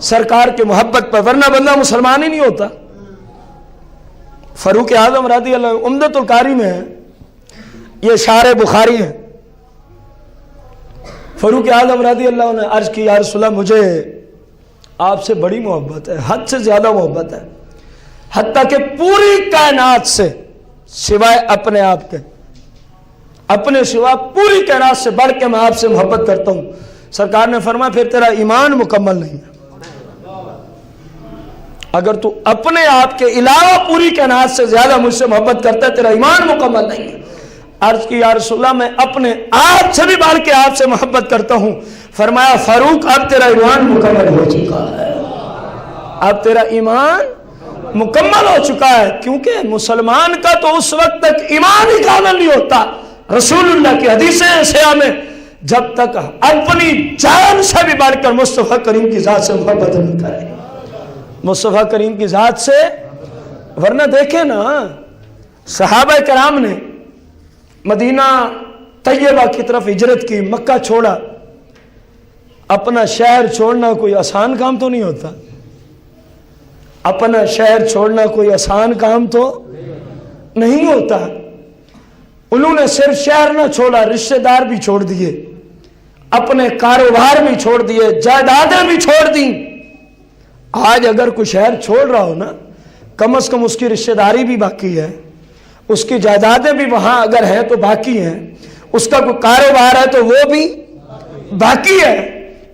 سرکار کی محبت پر، ورنہ بندہ مسلمان ہی نہیں ہوتا۔ فاروق اعظم رضی اللہ، عمدۃ القاری میں ہے، یہ شارح بخاری ہے۔ فاروق اعظم رضی اللہ عنہ نے عرض کی یا رسول اللہ مجھے آپ سے بڑی محبت ہے، حد سے زیادہ محبت ہے، حتیٰ کہ پوری کائنات سے سوائے اپنے آپ کے، اپنے سوا پوری کائنات سے بڑھ کے میں آپ سے محبت کرتا ہوں۔ سرکار نے فرمایا پھر تیرا ایمان مکمل نہیں ہے، اگر تو اپنے آپ کے علاوہ پوری کائنات سے زیادہ مجھ سے محبت کرتا ہے تیرا ایمان مکمل نہیں ہے۔ عرض کی یا رسول اللہ میں اپنے آپ سے بھی بڑھ کے آپ سے محبت کرتا ہوں۔ فرمایا فاروق اب تیرا ایمان مکمل ہو چکا ہے، اب تیرا ایمان مکمل ہو چکا ہے، کیونکہ مسلمان کا تو اس وقت تک ایمان ہی کامل نہیں ہوتا، رسول اللہ کی حدیثیں ہیں سیاہ میں، جب تک اپنی جان سے بھی بڑھ کر مصطفیٰ کریم کی ذات سے محبت نہیں کرے، مصطفیٰ کریم کی ذات سے۔ ورنہ دیکھیں نا صحابہ کرام نے مدینہ طیبہ کی طرف ہجرت کی، مکہ چھوڑا، اپنا شہر چھوڑنا کوئی آسان کام تو نہیں ہوتا، اپنا شہر چھوڑنا کوئی آسان کام تو نہیں ہوتا۔ انہوں نے صرف شہر نہ چھوڑا، رشتہ دار بھی چھوڑ دیے، اپنے کاروبار بھی چھوڑ دیے، جائیدادیں بھی چھوڑ دیں۔ آج اگر کوئی شہر چھوڑ رہا ہو نا، کم از کم اس کی رشتہ داری بھی باقی ہے، اس کی جائیدادیں بھی وہاں اگر ہیں تو باقی ہیں، اس کا کوئی کاروبار ہے تو وہ بھی باقی ہے۔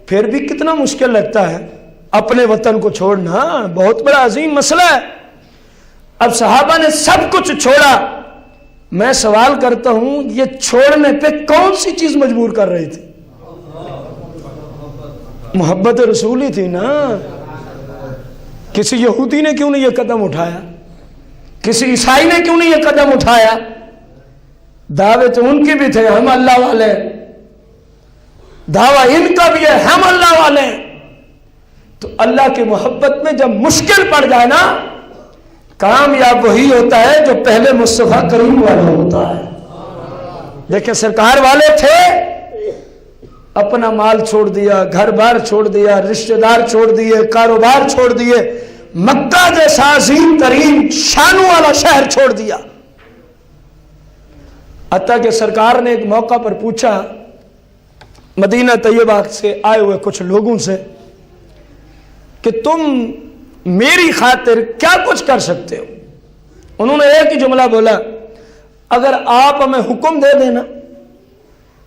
پھر بھی کتنا مشکل لگتا ہے اپنے وطن کو چھوڑنا، بہت بڑا عظیم مسئلہ ہے۔ اب صحابہ نے سب کچھ چھوڑا، میں سوال کرتا ہوں یہ چھوڑنے پہ کون سی چیز مجبور کر رہی تھی؟ محبت رسول ہی تھی نا۔ کسی یہودی نے کیوں نہیں یہ قدم اٹھایا؟ کسی عیسائی نے کیوں نہیں یہ قدم اٹھایا؟ دعوے تو ان کی بھی تھے ہم اللہ والے، دعویٰ ان کا بھی ہے ہم اللہ والے ہیں۔ تو اللہ کی محبت میں جب مشکل پڑ جائے نا، کامیاب وہی ہوتا ہے جو پہلے مصطفیٰ کریم والا ہوتا ہے۔ دیکھیں سرکار والے تھے، اپنا مال چھوڑ دیا، گھر بار چھوڑ دیا، رشتہ دار چھوڑ دیے، کاروبار چھوڑ دیے، مکہ جیسا عظیم ترین شانوں والا شہر چھوڑ دیا۔ حتیٰ کہ سرکار نے ایک موقع پر پوچھا مدینہ طیبہ سے آئے ہوئے کچھ لوگوں سے کہ تم میری خاطر کیا کچھ کر سکتے ہو؟ انہوں نے ایک ہی جملہ بولا، اگر آپ ہمیں حکم دے دینا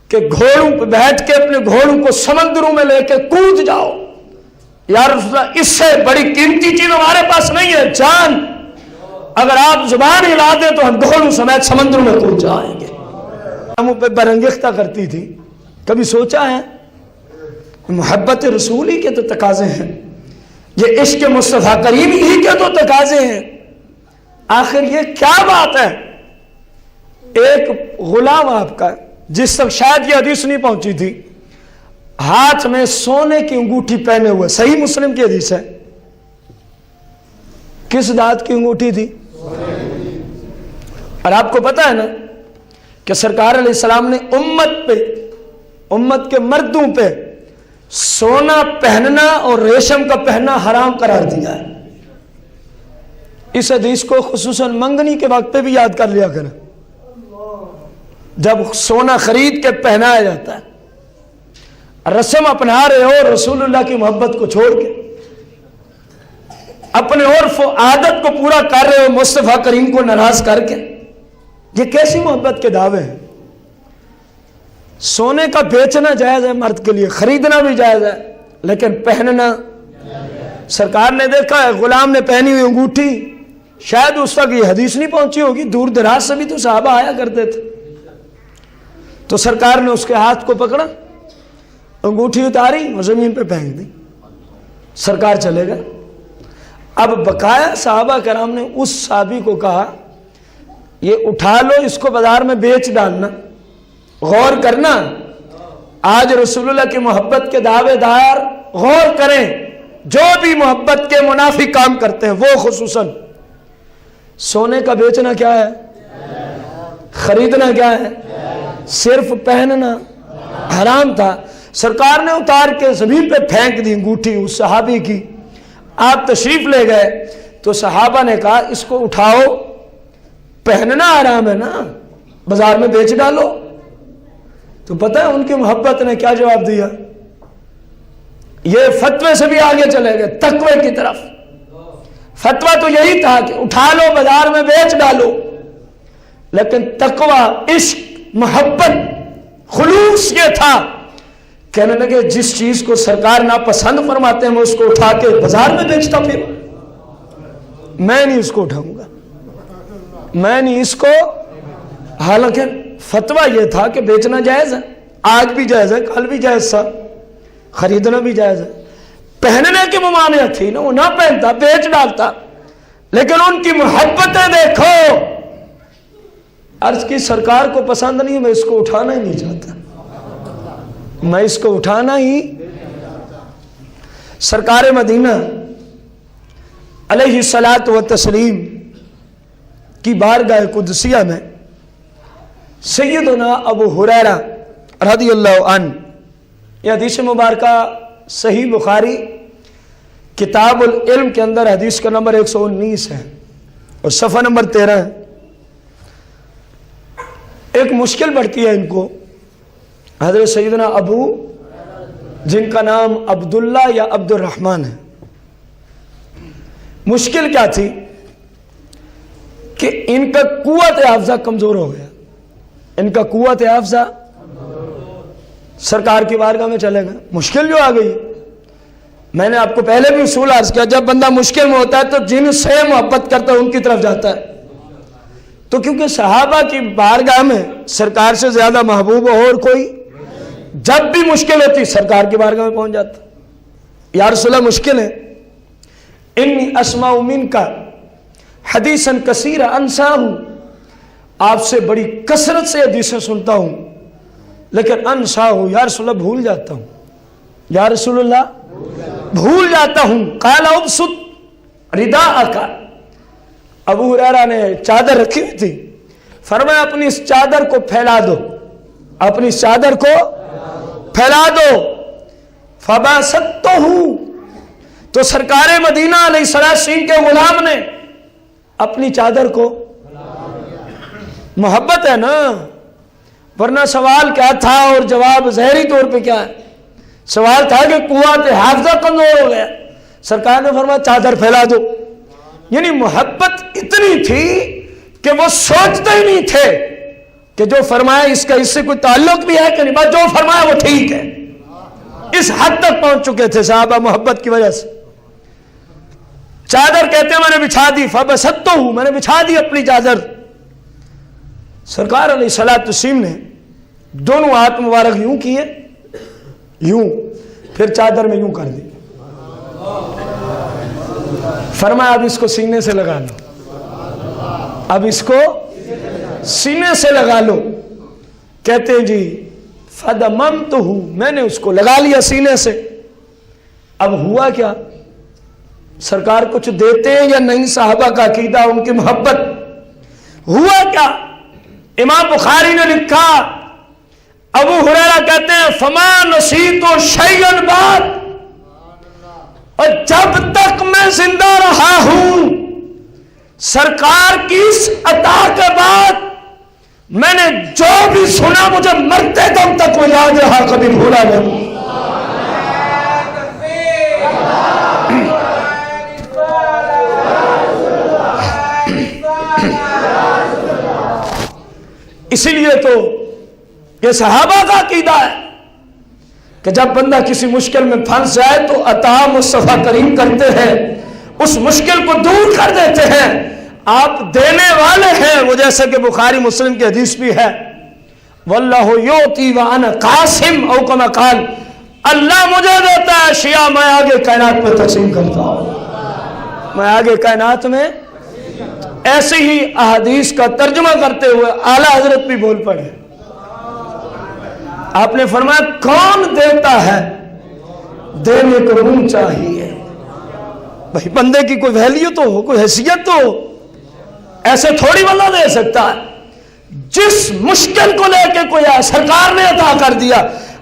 کہ گھوڑوں پہ بیٹھ کے اپنے گھوڑوں کو سمندروں میں لے کے کود جاؤ، یا رسول اللہ اس سے بڑی قیمتی چیز ہمارے پاس نہیں ہے، جان، اگر آپ زبان ہلا دیں تو ہم گھوڑوں سمیت سمندروں میں کود جائیں گے۔ ہم پہ برانگیختہ کرتی تھی، کبھی سوچا ہے محبت رسول ہی کے تو تقاضے ہیں، یہ عشق مصطفیٰ کریم ہی کے تو تقاضے ہیں۔ آخر یہ کیا بات ہے؟ ایک غلام آپ کا جس تک شاید یہ حدیث نہیں پہنچی تھی، ہاتھ میں سونے کی انگوٹھی پہنے ہوئے، صحیح مسلم کی حدیث ہے، کس دھات کی انگوٹھی تھی؟ اور آپ کو پتا ہے نا کہ سرکار علیہ السلام نے امت کے مردوں پہ سونا پہننا اور ریشم کا پہننا حرام قرار دیا ہے۔ اس حدیث کو خصوصاً منگنی کے وقت پہ بھی یاد کر لیا کریں، جب سونا خرید کے پہنایا جاتا ہے، رسم اپنا رہے ہو رسول اللہ کی محبت کو چھوڑ کے، اپنے عرف و عادت کو پورا کر رہے ہو مصطفیٰ کریم کو ناراض کر کے، یہ کیسی محبت کے دعوے ہیں؟ سونے کا بیچنا جائز ہے مرد کے لیے، خریدنا بھی جائز ہے، لیکن پہننا، سرکار نے دیکھا ہے غلام نے پہنی ہوئی انگوٹھی، شاید اس تک یہ حدیث نہیں پہنچی ہوگی، دور دراز سے بھی تو صحابہ آیا کرتے تھے، تو سرکار نے اس کے ہاتھ کو پکڑا، انگوٹھی اتاری اور زمین پہ پھینک دی، سرکار چلے گئے۔ اب بقایا صحابہ کرام نے اس صحابی کو کہا یہ اٹھا لو، اس کو بازار میں بیچ ڈالنا۔ غور کرنا، آج رسول اللہ کی محبت کے دعوے دار غور کریں، جو بھی محبت کے منافی کام کرتے ہیں وہ خصوصاً سونے کا بیچنا کیا ہے، خریدنا کیا ہے، صرف پہننا حرام تھا۔ سرکار نے اتار کے زمین پہ پھینک دی انگوٹھی اس صحابی کی. آپ تشریف لے گئے تو صحابہ نے کہا اس کو اٹھاؤ، پہننا آرام ہے نا، بازار میں بیچ ڈالو. تو پتہ ہے ان کی محبت نے کیا جواب دیا؟ یہ فتوے سے بھی آگے چلے گئے تقوی کی طرف. فتویٰ تو یہی تھا کہ اٹھا لو بازار میں بیچ ڈالو، لیکن تقوی، عشق، محبت، خلوص یہ تھا. کہنے لگے جس چیز کو سرکار ناپسند فرماتے ہیں میں اس کو اٹھا کے بازار میں بیچتا پھر، میں نہیں اس کو اٹھاؤں گا، میں نہیں اس کو. حالانکہ فتویٰ یہ تھا کہ بیچنا جائز ہے، آج بھی جائز ہے، کل بھی جائز تھا، خریدنا بھی جائز ہے. پہننے کی ممانعت تھی نا، وہ نہ پہنتا، بیچ ڈالتا. لیکن ان کی محبتیں دیکھو. عرض کی سرکار کو پسند نہیں، میں اس کو اٹھانا ہی نہیں چاہتا، میں اس کو اٹھانا ہی. سرکار مدینہ علیہ الصلاۃ والتسلیم کی بارگاہ قدسیہ میں سیدنا ابو ہریرہ رضی اللہ عنہ، یہ حدیث مبارکہ صحیح بخاری کتاب العلم کے اندر حدیث کا نمبر 119 ہے اور صفحہ نمبر 13 ہے. ایک مشکل پڑتی ہے ان کو. حضرت سیدنا ابو، جن کا نام عبداللہ یا عبد الرحمن ہے، مشکل کیا تھی کہ ان کا قوت حافظہ کمزور ہو گیا. ان کا قوت حافظہ سرکار کی بارگاہ میں چلے گا، مشکل جو آ گئی. میں نے آپ کو پہلے بھی اصول عرض کیا، جب بندہ مشکل میں ہوتا ہے تو جن سے محبت کرتا ہے ان کی طرف جاتا ہے. تو کیونکہ صحابہ کی بارگاہ میں سرکار سے زیادہ محبوب اور کوئی، جب بھی مشکل ہوتی سرکار کی بارگاہ میں پہنچ جاتا. یا رسول اللہ مشکل ہے، انی اسمع منک حدیثا کثیرا انساہ، آپ سے بڑی کثرت سے حدیثیں سنتا ہوں لیکن انساہ، یا رسول اللہ بھول جاتا ہوں، یا رسول اللہ بھول جاتا ہوں. قال ابسط رداءک، ابو ہریرہ نے چادر رکھی ہوئی تھی، فرمایا اپنی اس چادر کو پھیلا دو، اپنی اس چادر کو پھیلا دو. فباسطتہ، تو سرکار مدینہ علیہ السلام کے غلام نے اپنی چادر کو، محبت ہے نا، ورنہ سوال کیا تھا اور جواب ظاہری طور پہ کیا ہے؟ سوال تھا کہ قوت حافظہ کمزور ہو گیا، سرکار نے فرمایا چادر پھیلا دو. یعنی محبت اتنی تھی کہ وہ سوچتے ہی نہیں تھے کہ جو فرمایا اس کا اس سے کوئی تعلق بھی ہے کہ نہیں، بس جو فرمایا وہ ٹھیک ہے. اس حد تک پہنچ چکے تھے صحابہ محبت کی وجہ سے. چادر کہتے ہیں میں نے بچھا دی، فبسطتہ، میں نے بچھا دی اپنی چادر. سرکار علیہ الصلوۃ والسلام نے دونوں ہاتھ مبارک یوں کیے، یوں، پھر چادر میں یوں کر دی. فرمایا اب اس کو سینے سے لگا لو، اب اس کو سینے سے لگا لو. کہتے ہیں جی فدممتہ، میں نے اس کو لگا لیا سینے سے. اب ہوا کیا؟ سرکار کچھ دیتے ہیں یا نہیں؟ صحابہ کا عقیدہ، ان کی محبت. ہوا کیا؟ امام بخاری نے لکھا، ابو ہریرہ کہتے ہیں فما نسیت شیئا بعد، اور جب تک میں زندہ رہا ہوں سرکار کی اس عطا کے بعد میں نے جو بھی سنا مجھے مرتے دم تک وہ یاد رہا، کبھی بھولا نہیں. اسی لیے تو یہ صحابہ کا عقیدہ ہے کہ جب بندہ کسی مشکل میں پھنس جائے تو عطا مصطفیٰ کریم کرتے ہیں، اس مشکل کو دور کر دیتے ہیں. آپ دینے والے ہیں، وہ جیسا کہ بخاری مسلم کی حدیث بھی ہے، واللہ یعطی وانا قاسم، او کما قال، اللہ مجھے دیتا ہے اشیاء، میں آگے کائنات میں تقسیم کرتا ہوں، میں آگے کائنات میں. ایسے ہی احادیث کا ترجمہ کرتے ہوئے اعلیٰ حضرت بھی بول پڑے. آپ نے فرمایا کون دیتا ہے، دینے کو منہ چاہیے. بھائی بندے کی کوئی ویلیو تو ہو، کوئی حیثیت تو ہو، ایسے تھوڑی بندہ دے سکتا ہے. جس مشکل کو لے کے کوئی سرکار نے عطا کر دیا،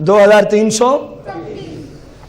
2300।